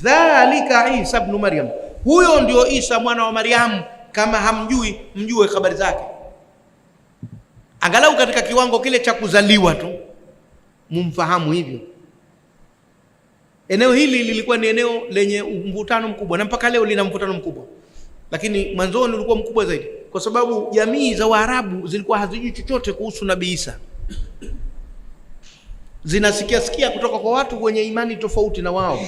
Dhalika Isa ibn Maryam, huyo ndio Isa mwana wa Maryam. Kama hamjui, mjue habari zake, angalau katika kiwango kile cha kuzaliwa tu mumfahamu hivyo. Eneo hili lilikuwa ni eneo lenye mvutano mkubwa, na mpaka leo lina mvutano mkubwa, lakini mwanzoni ulikuwa mkubwa zaidi, kwa sababu jamii za Waarabu zilikuwa hazijui chochote kuhusu Nabii Isa. Zinasikia kutoka kwa watu wenye imani tofauti na wao.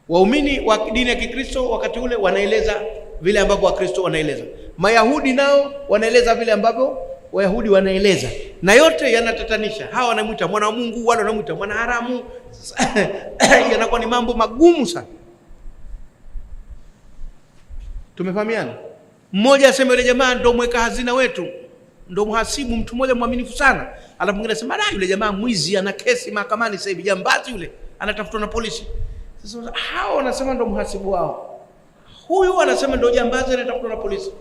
Waumini wa dini ya Kikristo wakati ule wanaeleza vile ambavyo Wakristo wanaeleza, Mayahudi nao wanaeleza vile ambavyo Wayahudi wanaeleza, na yote yanatatanisha. Hawa wanamuita mwana wa Mungu, wale wanamuita mwana haramu. Yanakuwa ni mambo magumu sana. Tumefahamiana? Mmoja asema yule jamaa ndio mweka hazina wetu, ndio mhasibu, mtu mmoja mwaminifu sana. Alafu mwingine asema yule jamaa mwizi, ana kesi mahakamani sasa hivi, jambazi yule, anatafutwa na polisi. Sasa hao wanasema ndio mhasibu wao, huyu anasema ndio jambazi, anatafutwa na polisi.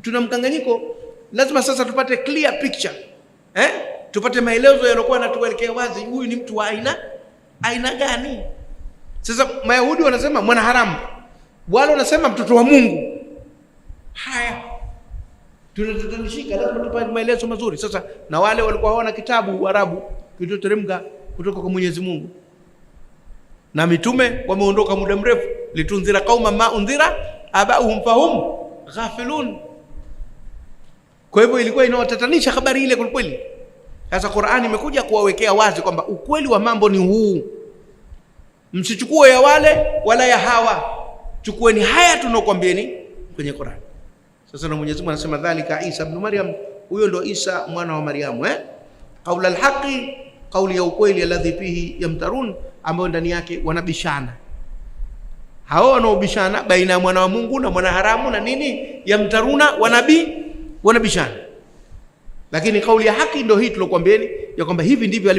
Tuna mkanganyiko. Lazima sasa tupate clear picture, tupate maelezo yaliokuwa yanatuelekea wazi, huyu ni mtu wa aina gani. Sasa Mayahudi wanasema mwana haramu, wale wanasema mtoto wa Mungu. Haya, tunatatanishika, lazima tupate maelezo mazuri. Sasa na wale walikuwa hawana kitabu Waarabu kilichoteremka kutoka kwa Mwenyezi Mungu, na mitume wameondoka muda mrefu, litunzira qauma ma undhira abauhum fahum ghafilun. Kwa hivyo ilikuwa inawatatanisha habari ile kwa kweli. Sasa Qur'ani imekuja kuwawekea wazi kwamba ukweli wa mambo ni huu, msichukue ya wale wala ya hawa, chukueni haya tunaokuambieni kwenye Qur'ani. Sasa na Mwenyezi Mungu anasema dhalika Isa ibn Maryam, huyo ndio Isa mwana wa Maryam, qaula alhaqi, kauli ya ukweli, alladhi fihi yamtarun, ambao ndani yake wanabishana. Hao wanaobishana baina ya mwana wa Mungu na mwana haramu na nini, yamtaruna, wanabishana. Lakini kauli ya haki ndio hii tulokuambieni ya kwamba hivi ndivyo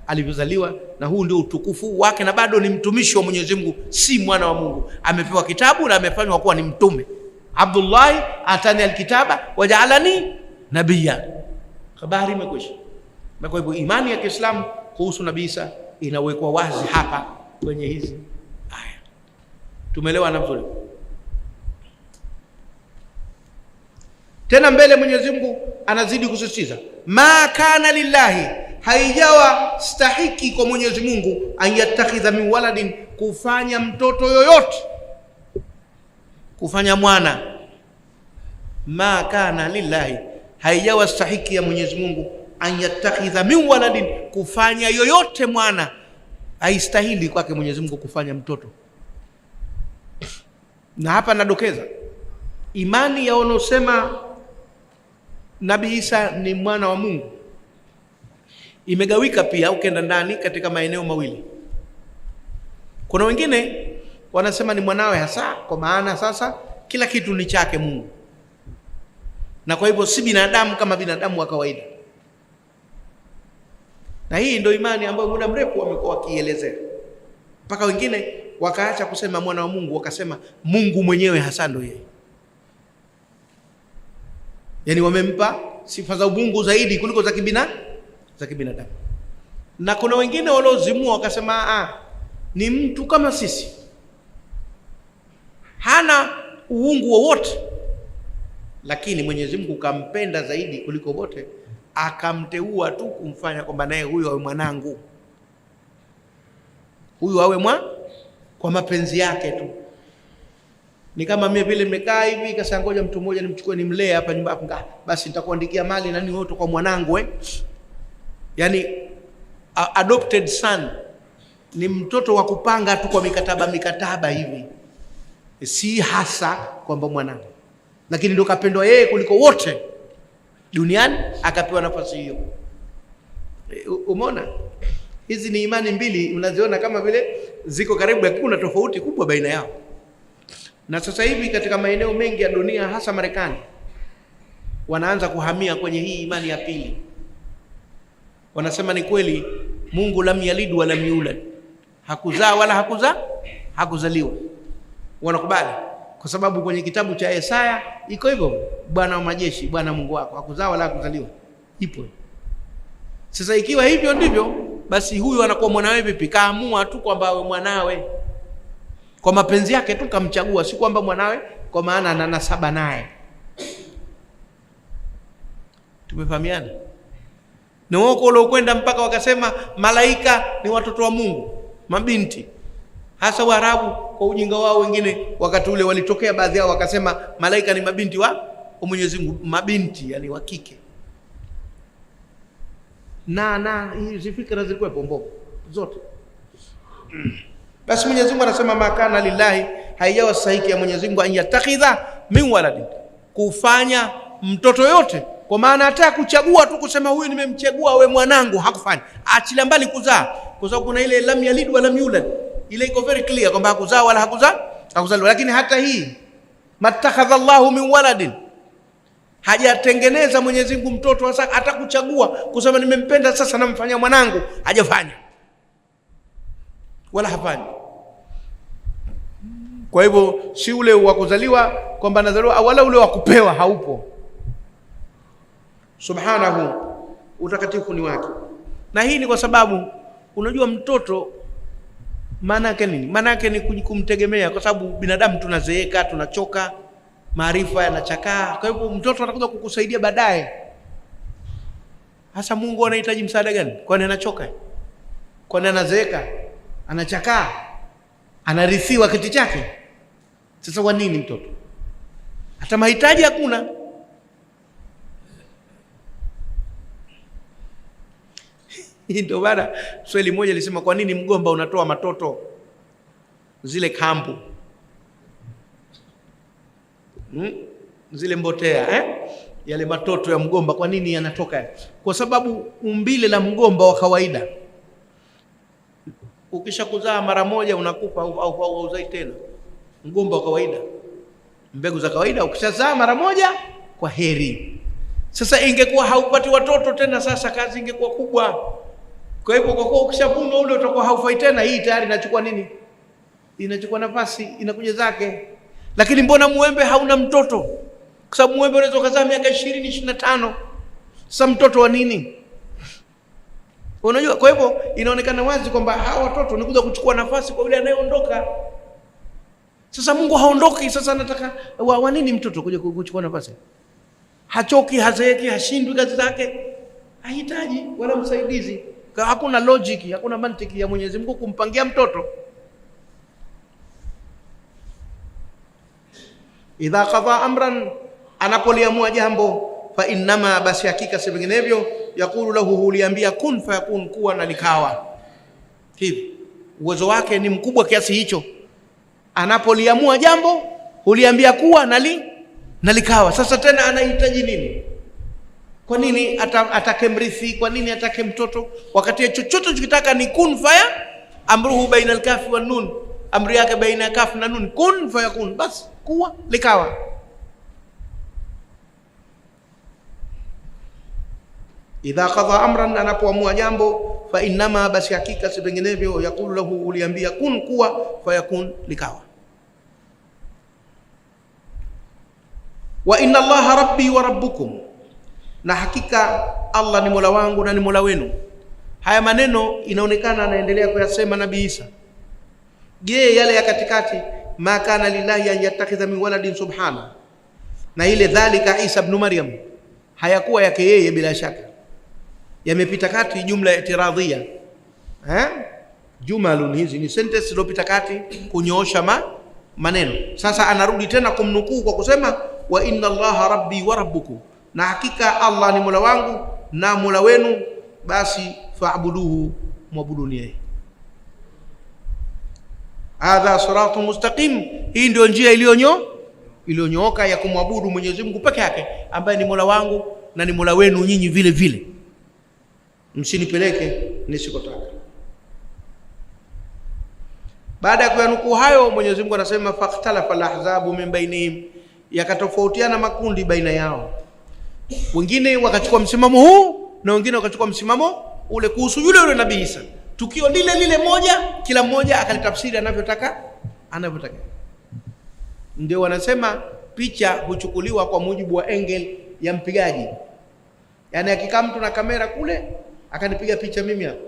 alivyozaliwa, na huu ndio utukufu wake, na bado ni mtumishi wa Mwenyezi Mungu, si mwana wa Mungu. Amepewa kitabu na amefanywa kuwa ni mtume. Abdullahi atani alkitaba waja'alani nabiyya. Habari imekwisha. Kwa hivyo imani ya Kiislamu kuhusu Nabii Isa inawekwa wazi hapa kwenye hizi aya. Tumeelewana vizuri? Tena mbele Mwenyezi Mungu anazidi kusisitiza, ma kana lillahi, haijawa stahiki kwa Mwenyezi Mungu, ayattakhidha min waladin, kufanya mtoto yoyote, kufanya mwana. Ma kana lillahi, haijawa stahiki ya Mwenyezi Mungu, ayattakhidha min waladin, kufanya yoyote mwana. Haistahili kwake Mwenyezi Mungu kufanya mtoto. Na hapa nadokeza imani ya wanaosema Nabii Isa ni mwana wa Mungu imegawika pia, ukenda ndani katika maeneo mawili. Kuna wengine wanasema ni mwanawe hasa, kwa maana sasa kila kitu ni chake Mungu, na kwa hivyo si binadamu kama binadamu wa kawaida. Na hii ndio imani ambayo muda mrefu wamekuwa wakielezea, mpaka wengine wakaacha kusema mwana wa Mungu, wakasema Mungu mwenyewe hasa ndio yeye. Yani wamempa sifa za ubungu zaidi kuliko za kibinadamu. Na kuna wengine waliozimua wakasema ni mtu kama sisi, hana uungu wowote, lakini Mwenyezi Mungu kampenda zaidi kuliko wote, akamteua tu kumfanya kwamba naye huyu awe mwanangu, huyu awe kwa mapenzi yake tu. Ni kama mimi vile nimekaa hivi kasa, ngoja mtu mmoja nimchukue nimlee hapa nyumba hapo, basi nitakuandikia mali na nini wote kwa mwanangu Yani adopted son ni mtoto wa kupanga tu kwa mikataba hivi, si hasa kwamba mwanangu, lakini ndio kapendwa yeye kuliko wote duniani, akapewa nafasi hiyo. Umeona, hizi ni imani mbili unaziona kama vile ziko karibu, lakini kuna tofauti kubwa baina yao. Na sasa hivi katika maeneo mengi ya dunia, hasa Marekani, wanaanza kuhamia kwenye hii imani ya pili. Wanasema ni kweli Mungu lam yalid wa lam yulad, hakuzaa wala hakuzaliwa. Wanakubali kwa sababu kwenye kitabu cha Yesaya iko hivyo, Bwana wa majeshi, Bwana Mungu wako hakuzaa wala hakuzaliwa, ipo. Sasa ikiwa hivyo ndivyo, basi huyu anakuwa mwanawe vipi? Kaamua tu kwamba awe mwanawe kwa mapenzi yake tu, kamchagua, si kwamba mwanawe kwa maana ana nasaba naye. Tumefahamiana? Na wao waliokwenda mpaka wakasema malaika ni watoto wa Mungu, mabinti. Hasa Waarabu kwa ujinga wao wengine wakati ule walitokea baadhi yao wakasema malaika ni mabinti wa Mwenyezi Mungu, mabinti yani wa kike. Na hizi fikra zilikuwa pombovu zote. Basi Mwenyezi Mungu anasema makana lillahi, haijawa sahihi ya Mwenyezi Mungu an yattakhidha min waladin, kufanya mtoto yote, kwa maana hata kuchagua tu kusema huyu nimemchagua awe mwanangu hakufanya. Achilia mbali kuzaa, kwa sababu kuna ile lam yalid wa lam yulad, ile iko very clear kwamba hakuzaa wala hakuzaliwa. Lakini hata hii mattakhadha Allahu min waladin, hajatengeneza Mwenyezi Mungu mtoto hasa hata kuchagua kusema nimempenda sasa namfanya mwanangu, hajafanya wala hafanyi. Kwa hivyo si ule wa kuzaliwa kwamba nazaliwa, wala ule wa kupewa haupo. Subhanahu, utakatifu ni wake. Na hii ni kwa sababu unajua mtoto maana yake nini? Maana yake ni kumtegemea, kwa sababu binadamu tunazeeka, tunachoka, maarifa yanachakaa. Kwa hivyo mtoto atakuja kukusaidia baadaye. Hasa Mungu anahitaji msaada gani? Kwani anachoka? Kwani anazeeka? Anachakaa? Anarithiwa kiti chake? Sasa kwa nini mtoto? Hata mahitaji hakuna. Ndio bana swali moja lisema kwa nini mgomba unatoa matoto zile kambu zile mbotea yale matoto ya mgomba, kwa nini yanatoka? Kwa sababu umbile la mgomba wa kawaida, ukisha kuzaa mara moja unakufa au uzai tena. Mgomba wa kawaida, mbegu za kawaida, ukishazaa mara moja kwa heri. Sasa ingekuwa haupati watoto tena, sasa kazi ingekuwa kubwa. Kwa hivyo kwa kuwa ukishavuna ule utakuwa haufai tena, hii tayari inachukua nini? Inachukua nafasi, inakuja zake. Lakini mbona muembe hauna mtoto? Kwa sababu muembe unaweza kuzaa miaka 20, 25. Sasa mtoto wa nini? Unajua, kwa hivyo inaonekana wazi kwamba hawa watoto ni kuja kuchukua nafasi kwa yule anayeondoka. Sasa Mungu haondoki, sasa anataka wa nini mtoto kuja kuchukua nafasi? Hachoki, hazeeki, hashindwi kazi zake, hahitaji wala msaidizi. Hakuna logic, hakuna mantiki ya Mwenyezi Mungu kumpangia mtoto. Idha qadha amran, anapoliamua jambo, fa innama, basi hakika si vinginevyo, yakulu lahu, huliambia kun fayakun, kuwa na likawa. Hivi uwezo wake ni mkubwa kiasi hicho, anapoliamua jambo huliambia kuwa na likawa. Sasa tena anahitaji nini? Kwa nini atake mrithi? Kwa nini atake mtoto? Wakati chochote tukitaka ni kun faya, amruhu baina al-kafi wan nun, amri yake baina kafi na nun, kun fayakun, bas kuwa likawa. Idha qadha amran, anapoamua jambo, fa innama, basi hakika si vinginevyo, yakulu lahu, uliambia kun, kuwa, fayakun, likawa. Wa inna Allaha rabbi wa rabbukum, na hakika Allah ni Mola wangu na ni Mola wenu. Haya maneno inaonekana anaendelea kuyasema Nabii Isa. Je, yale ya katikati, ma kana lillahi an yattakhidha min waladin subhana, na ile dhalika Isa ibn Maryam, hayakuwa yake yeye, bila shaka yamepita kati, jumla itiradhia. Jumalun, hizi ni sentence iliyopita kati kunyoosha maneno. Sasa anarudi tena kumnukuu kwa kusema wa inna Allaha rabbi wa rabbukum, na hakika Allah ni Mola wangu na Mola wenu, basi fa'buduhu, mwabuduni yeye. Hadha siratun mustaqim, hii ndio njia iliyonyooka ya kumwabudu Mwenyezi Mungu peke yake, ambaye ni Mola wangu na ni Mola wenu nyinyi vile vile, msinipeleke nisikotaka. Baada ya kuyanukuu hayo, Mwenyezi Mungu anasema fakhtalafa al-ahzabu min bainihim, yakatofautiana makundi baina yao. Wengine wakachukua msimamo huu na wengine wakachukua msimamo ule kuhusu yule Nabii Isa. Tukio lile moja, kila mmoja akalitafsiri anavyotaka. Ndio wanasema picha huchukuliwa kwa mujibu wa angle ya mpigaji. Yaani akikaa mtu na kamera kule akanipiga picha mimi hapa,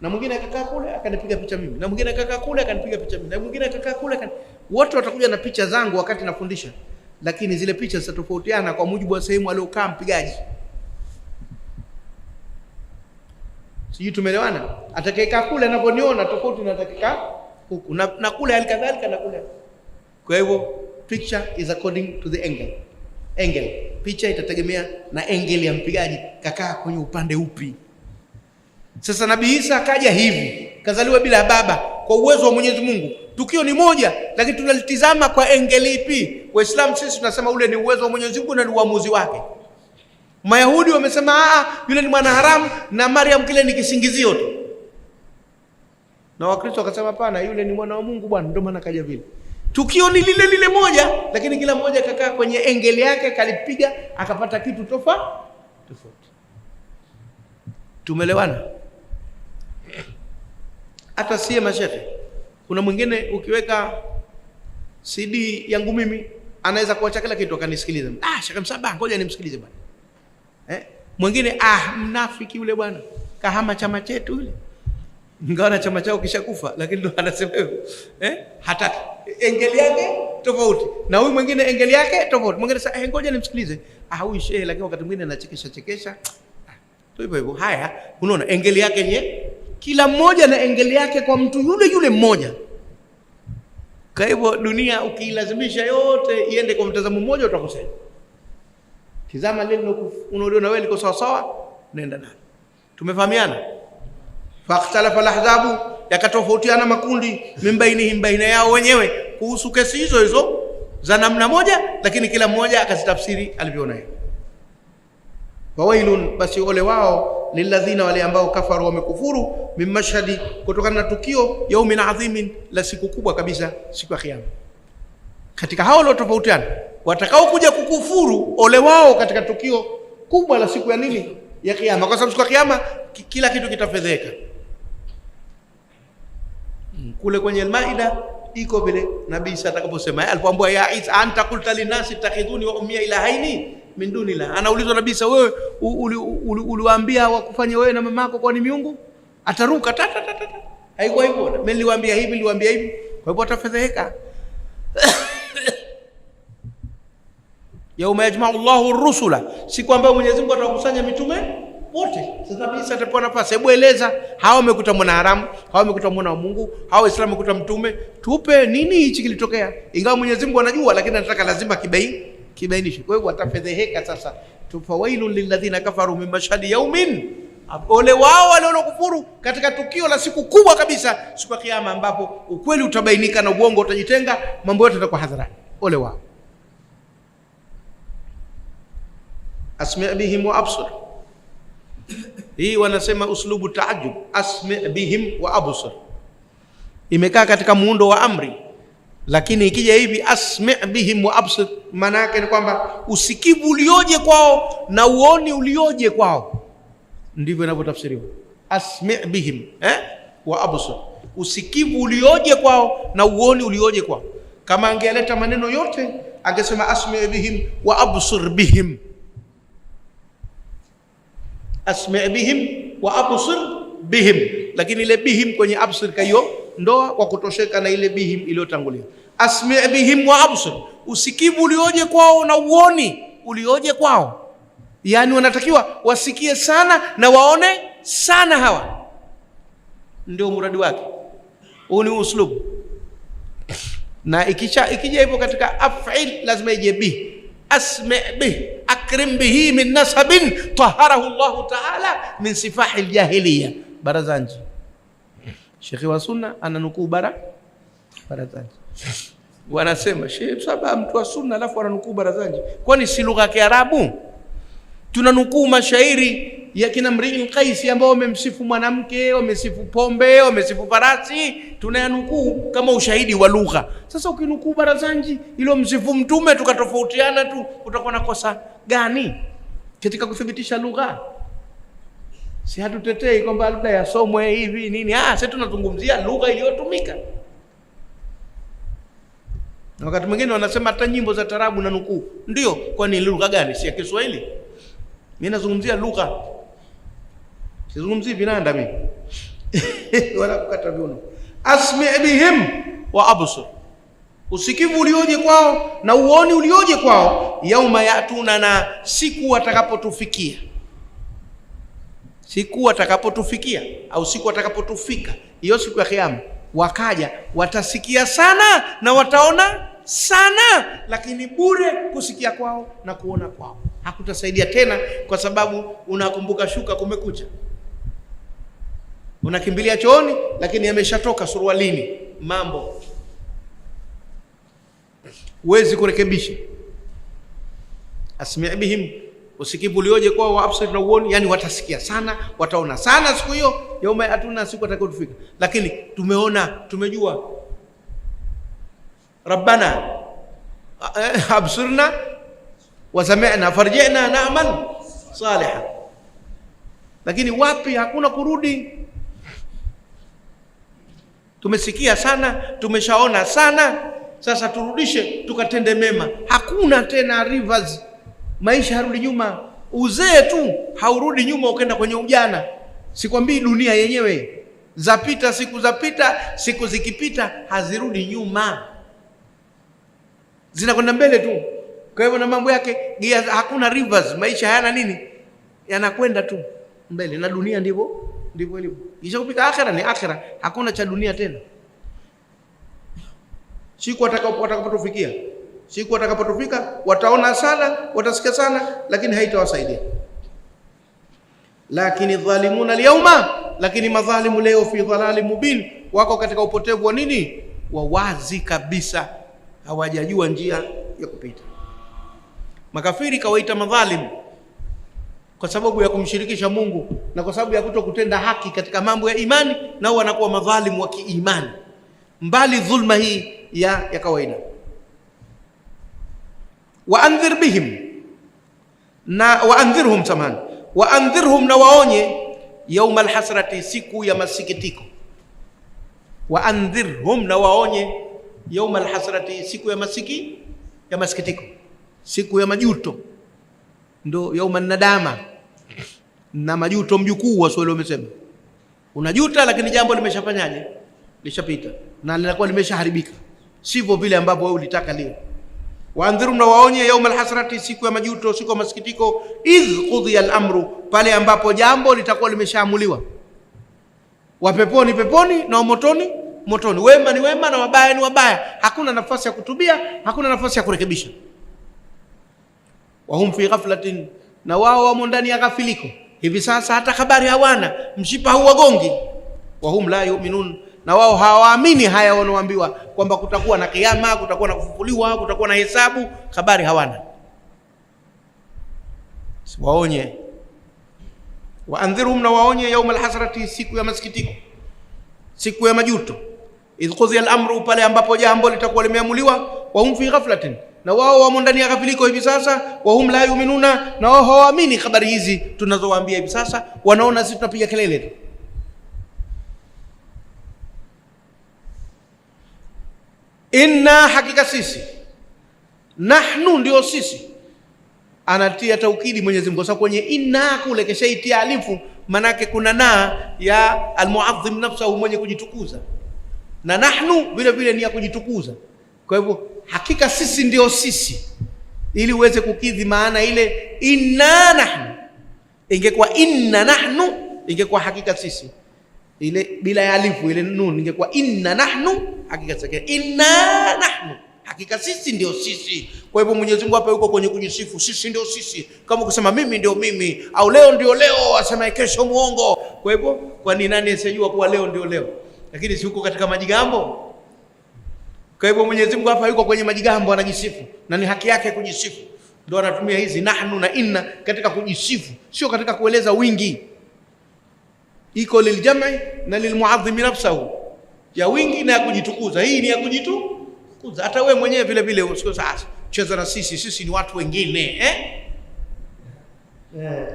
na mwingine akakaa kule akanipiga picha mimi, na mwingine akakaa kule akanipiga picha mimi, na mwingine akakaa kule wote watakuja na picha zangu wakati nafundisha, lakini zile picha zitatofautiana kwa mujibu wa sehemu aliyokaa mpigaji. Sijui tumeelewana? Atakayekaa kule anaponiona tofauti na atakayekaa huku, na kule alikadhalika na kule. Kwa hivyo picture is according to the angle. Picha itategemea na angle ya mpigaji, kakaa kwenye upande upi. Sasa Nabii Isa akaja hivi, kazaliwa bila baba kwa uwezo wa Mwenyezi Mungu. Tukio ni moja, lakini tunalitizama kwa angle ipi? Waislamu sisi tunasema ule ni uwezo wa Mwenyezi Mungu na ni uamuzi wake. Mayahudi wamesema yule ni mwana haramu na Maryam kile ni kisingizio tu. Na Wakristo wakasema hapana, yule ni mwana wa Mungu bwana, ndio maana kaja vile. Tukio ni lile moja, lakini kila mmoja kakaa kwenye angle yake, kalipiga akapata kitu tofauti. Tumeelewana? Hata sie mashehe, kuna mwingine ukiweka CD yangu mimi anaweza kuacha kila kitu akanisikiliza. Sheikh Msaba ngoja nimsikilize bwana. Mwingine mnafiki yule bwana, kahama chama chetu yule. Ingawa chama chao kishakufa, lakini ndo anasema hivyo. Hataki. Engeli yake tofauti. Na huyu mwingine engeli yake tofauti. Mwingine sasa ngoja nimsikilize. Huyu shehe lakini wakati mwingine anachekesha. Tu hivyo. Haya, unaona engeli yake ni kila mmoja na engeli yake kwa mtu yule mmoja. Kwa hivyo dunia ukilazimisha yote iende kwa mtazamo mmoja utakosea. Tizama lile unaoliona wewe liko sawa sawa, nenda nalo. Tumefahamiana? Fakhtalafa alahzabu, yakatofautiana makundi mimbainihim, baina yao wenyewe kuhusu kesi hizo za namna moja, lakini kila mmoja akazitafsiri alivyoona yeye. Fawailun, basi ole wao lilladhina, wale ambao kafaru wamekufuru, min mashhadi, kutokana na tukio yaumin adhimin, la siku kubwa kabisa, siku ya kiyama. Katika hao leo tofautiana, watakao kuja kukufuru ole wao katika tukio kubwa la siku ya nini? Ya kiyama. Kwa sababu siku ya kiyama kila kitu kitafedheka. Kule kwenye Al-Maida iko vile Nabii Isa atakaposema, alipoambiwa ya Isa anta qulta linasi takhiduni wa ummi ilahaini min dunillah. Anaulizwa Nabii Isa, wewe uliwaambia wakufanye wewe na mamako kwa ni miungu? Ataruka haikuwa hivyo, mimi niliwaambia hivi. Kwa hivyo atafedheka. Yauma yajma'u Allahu ar-rusula, siku ambayo Mwenyezi Mungu atakusanya mitume wote. Sasa Nabii Isa atapewa nafasi, hebu eleza, hao wamekuta mwana haramu, hao wamekuta mwana wa Mungu, hao Waislamu wamekuta mtume, tupe nini hichi kilitokea? Ingawa Mwenyezi Mungu anajua, lakini anataka lazima kibainishe. Kwa hivyo atafedheheka sasa. Tufawailul lilladhina kafaru min mashhadi yaumin, ole wao wale waliokufuru katika tukio la siku kubwa kabisa, siku ya kiyama, ambapo ukweli utabainika na uongo utajitenga, mambo yote yatakuwa hadharani. Ole wao. Asmi' bihim wa absir. Hii wanasema uslubu taajub, asmi' bihim wa absir, imekaa katika muundo wa amri, lakini ikija hivi asmi' bihim wa absir, maana yake ni kwamba usikivu ulioje kwao na uoni ulioje kwao. Ndivyo inavyotafsiriwa asmi' bihim wa absir, usikivu ulioje kwao na uoni ulioje kwao. Kama angeleta maneno yote angesema asmi' bihim wa absir bihim, asmi' bihim wa absir bihim, lakini ile bihim kwenye absir kayo ndoa kwa kutosheka na ile bihim iliyotangulia. Asmi' bihim wa absir, usikivu ulioje kwao na uoni ulioje kwao. Yani wanatakiwa wasikie sana na waone sana hawa, ndio muradi wake. Huu ni uslubu, na ikija hivyo katika af'il lazima ije bih. Asmi' bih, akrim bihi min nasabin taharahu Allah ta'ala min sifahi aljahiliya. Barazanji, Sheikh wa Sunna ananukuu Barazanji. Wanasema Sheikh Saba mtu wa Sunna alafu ananukuu Barazanji, kwani si lugha ya Kiarabu? Tunanukuu mashairi ya kina Mri'il Qaisi ambao wamemsifu mwanamke, wamesifu pombe, wamesifu farasi, tunayanukuu kama ushahidi wa lugha. Sasa ukinukuu Barazanji ilo msifu mtume tukatofautiana tu, utakuwa na kosa gani katika kuthibitisha lugha? Si hatutetei kwamba labda yasomwe hivi nini. Sisi tunazungumzia lugha iliyotumika. Na wakati mwingine wanasema hata nyimbo za tarabu na nukuu. Ndio, kwani lugha gani? Si ya Kiswahili? Mimi nazungumzia lugha. Sizungumzii vinanda mimi. wala kukata viuno. Asmi bihim wa absir, usikivu ulioje kwao na uoni ulioje kwao. Yauma yatuna, na siku watakapotufikia, siku watakapotufikia au siku watakapotufika, hiyo siku ya Kiyama, wakaja watasikia sana na wataona sana, lakini bure kusikia kwao na kuona kwao hakutasaidia tena, kwa sababu unakumbuka shuka kumekucha, unakimbilia chooni lakini yameshatoka surualini, mambo huwezi kurekebisha. Asmi' bihim, usikivu ulioje kwao, wa absir, na uoni, yani watasikia sana, wataona sana siku hiyo. Yauma yatuna, siku atakayotufika. Lakini tumeona, tumejua, rabbana absirna wa sami'na farji'na na'mal salihan. Lakini wapi, hakuna kurudi. Tumesikia sana, tumeshaona sana, sasa turudishe tukatende mema. Hakuna tena rivers, maisha harudi nyuma. Uzee tu haurudi nyuma ukenda kwenye ujana. Sikwambii dunia yenyewe zapita, siku zapita, siku zikipita hazirudi nyuma, zinakwenda mbele tu. Kwa hivyo na mambo yake gia, hakuna rivers, maisha hayana nini, yanakwenda tu mbele. Na dunia ndivyo ilivyo. Kisha kupika akhera ni akhera, hakuna cha dunia tena. Siku watakapotufikia, siku watakapotufika, wataona sana, watasikia sana, lakini haitawasaidia. Lakini dhalimuna al-yawma, lakini madhalimu leo fi dhalalin mubin, wako katika upotevu wa nini, wa wazi kabisa, hawajajua njia ya kupita. Makafiri kawaita madhalimu kwa sababu ya kumshirikisha Mungu na kwa sababu ya kutokutenda haki katika mambo ya imani, nao wanakuwa madhalimu wa kiimani, mbali dhulma hii ya kawaida. Wa andhir bihim, na wa andhirhum, samahani, wa andhirhum, na waonye, yauma alhasrati, siku ya masikitiko. Wa andhirhum, na waonye, yauma alhasrati, siku ya masikitiko, siku ya majuto, ndo yauma nadama na majuto. Mjukuu wa Swahili wamesema, unajuta lakini jambo limeshafanyaje, lishapita na linakuwa limeshaharibika, sivyo vile ambavyo wewe ulitaka leo. Waandhirum, na waonye, yauma alhasrati, siku ya majuto, siku ya masikitiko. Idh qudhiya al-amru, pale ambapo jambo litakuwa limeshaamuliwa. Wa peponi peponi, na motoni motoni, wema ni wema na wabaya ni wabaya. Hakuna nafasi ya kutubia, hakuna nafasi ya kurekebisha. Wahum fi ghaflatin, na wao wamo ndani ya ghafiliko hivi sasa, hata habari hawana, mshipa huwagongi. Wahum la yu'minun, na wao hawaamini haya wanaoambiwa kwamba kutakuwa na kiyama, kutakuwa na kufufuliwa, kutakuwa na hesabu, habari hawana. Waonye, waandhirhum, na waonye, yauma alhasrati, siku ya masikitiko, siku ya majuto. Idh qudhiya al-amru, pale ambapo jambo litakuwa limeamuliwa. Wahum fi ghaflatin, na wao wamo ndani ya ghafiliko hivi sasa. Wahum la yu'minuna, na wao hawaamini habari hizi tunazowaambia hivi sasa, wanaona sisi tunapiga kelele tu. Inna, hakika sisi, nahnu, ndio sisi. Anatia taukidi Mwenyezi Mungu, sababu kwenye inna kule keshaitia alifu, manake kuna na ya almuadhim nafsahu, mwenye kujitukuza, na nahnu vile vile ni ya kujitukuza. Kwa hivyo hakika sisi ndio sisi, ili uweze kukidhi maana ile inna nahnu. Ingekuwa inna nahnu, ingekuwa hakika sisi, ile bila ya alifu ile nun, ingekuwa inna nahnu, hakika sisi. Inna nahnu, hakika sisi ndio sisi. Kwa hivyo Mwenyezi Mungu hapa yuko kwenye kujisifu, sisi ndio sisi, kama kusema mimi ndio mimi, au leo ndio leo, asema kesho muongo. Kwa hivyo kwani nani asijua kuwa leo ndio leo? Lakini si huko katika majigambo. Kwa hivyo Mwenyezi Mungu hapa yuko kwenye majigambo, anajisifu, na ni haki yake kujisifu. Ndio anatumia hizi nahnu na inna katika kujisifu, sio katika kueleza wingi. Iko liljam'i na lilmuadhimi nafsahu, ya wingi na ya kujitukuza. Hii ni ya kujitukuza. Hata wewe mwenyewe vile vile usiko sasa cheza na sisi ni watu wengine,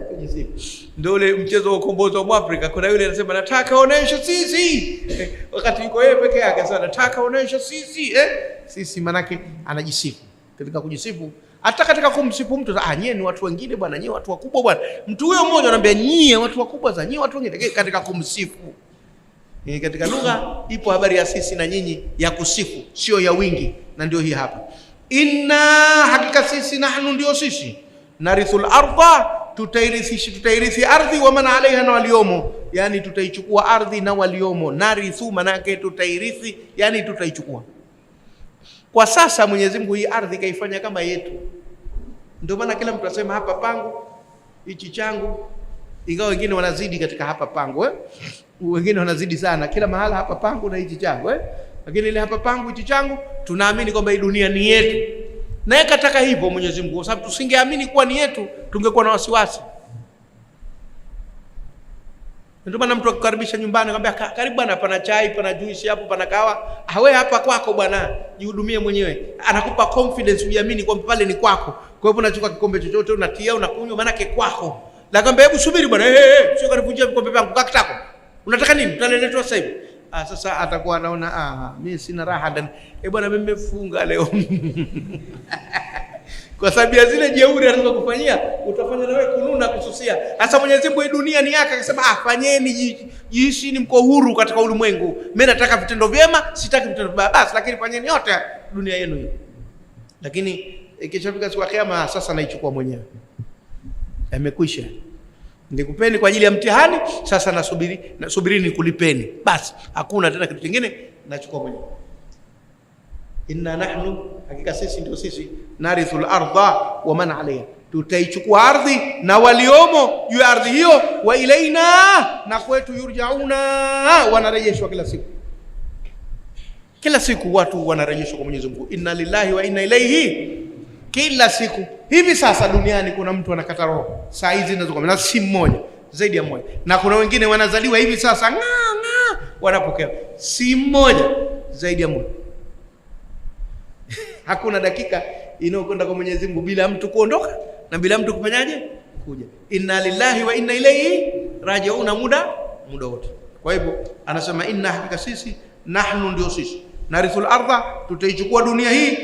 kujisifu. Ndio ule mchezo wa ukombozi wa Afrika, kuna yule anasema nataka onesha sisi, wakati yuko yeye peke yake sasa nataka onesha sisi, sisi manake anajisifu. Katika kujisifu, hata katika kumsifu mtu, nyie ni watu wengine bwana, nyie watu wakubwa bwana. Mtu huyo mmoja anambia nyie watu wakubwa za nyie watu wengine, katika kumsifu. Katika lugha ipo habari ya sisi na nyinyi ya kusifu, sio ya wingi, na ndio hii hapa. Inna, hakika sisi, nahnu, ndio sisi, narithul ardha, tutairithi ardhi, wa man alaiha, na waliomo. Yani tutaichukua ardhi na waliomo. Narithu manake tutairithi, yani tutaichukua. Kwa sasa Mwenyezi Mungu hii ardhi kaifanya kama yetu. Ndio maana kila mtu asema hapa pangu, hichi changu, ingawa wengine wanazidi katika hapa pangu, wengine wanazidi sana, kila mahala hapa pangu na hichi changu, lakini ile hapa pangu hichi changu, tunaamini kwamba hii dunia ni yetu. Na yeye kataka hivyo Mwenyezi Mungu, kwa sababu tusingeamini kuwa ni yetu, tungekuwa na wasiwasi. Ndio maana mtu akukaribisha nyumbani, akamwambia karibu bwana, pana chai, pana juice hapo, pana kahawa. Hawe hapa kwako bwana, jihudumie mwenyewe. Anakupa confidence, ujiamini kwamba pale ni kwako. Kwa hivyo unachukua kikombe chochote, unatia, unakunywa, maana yake kwako. La kwamba hebu subiri bwana, sio karibunjia vikombe vyangu, kaa kitako. Unataka nini? Utaleletwa sasa hivi. Sasa atakuwa anaona mimi sina raha ndani. Bwana mimi nimefunga leo. Kwa sababu ya zile jeuri alizokufanyia, utafanya na wewe kununa, kususia. Sasa Mwenyezi Mungu, hii dunia ni yake, akasema fanyeni, jiishini, mko huru katika ulimwengu. Mimi nataka vitendo vyema, sitaki vitendo vibaya. Basi lakini fanyeni yote dunia yenu hiyo. Lakini ikishafika siku ya kiyama, sasa naichukua mwenyewe. Yamekwisha. Nilikupeni kwa ajili ya mtihani, sasa nasubirini kulipeni. Basi hakuna tena kitu kingine, nachukua mwenyewe. Inna nahnu, hakika sisi ndio sisi, narithul ardha wa man alaiha, tutaichukua ardhi na waliomo juu ya ardhi hiyo. Wa ilaina, na kwetu, yurjauna, wanarejeshwa kila siku. Kila siku watu wanarejeshwa kwa Mwenyezi Mungu. Inna lillahi wa inna ilaihi. Kila siku. Hivi sasa duniani kuna mtu anakata roho saa hizi ninazokwambia, na si mmoja, zaidi ya mmoja. Na kuna wengine wanazaliwa hivi sasa wanapokea, si mmoja, zaidi ya mmoja. Hakuna dakika inayokwenda kwa Mwenyezi Mungu bila mtu kuondoka na bila mtu kufanyaje? Kuja. Inna lillahi wa inna ilaihi raji'un, muda wote. Kwa hivyo anasema inna, hakika sisi, nahnu, ndio sisi, narithul ardha, tutaichukua dunia hii.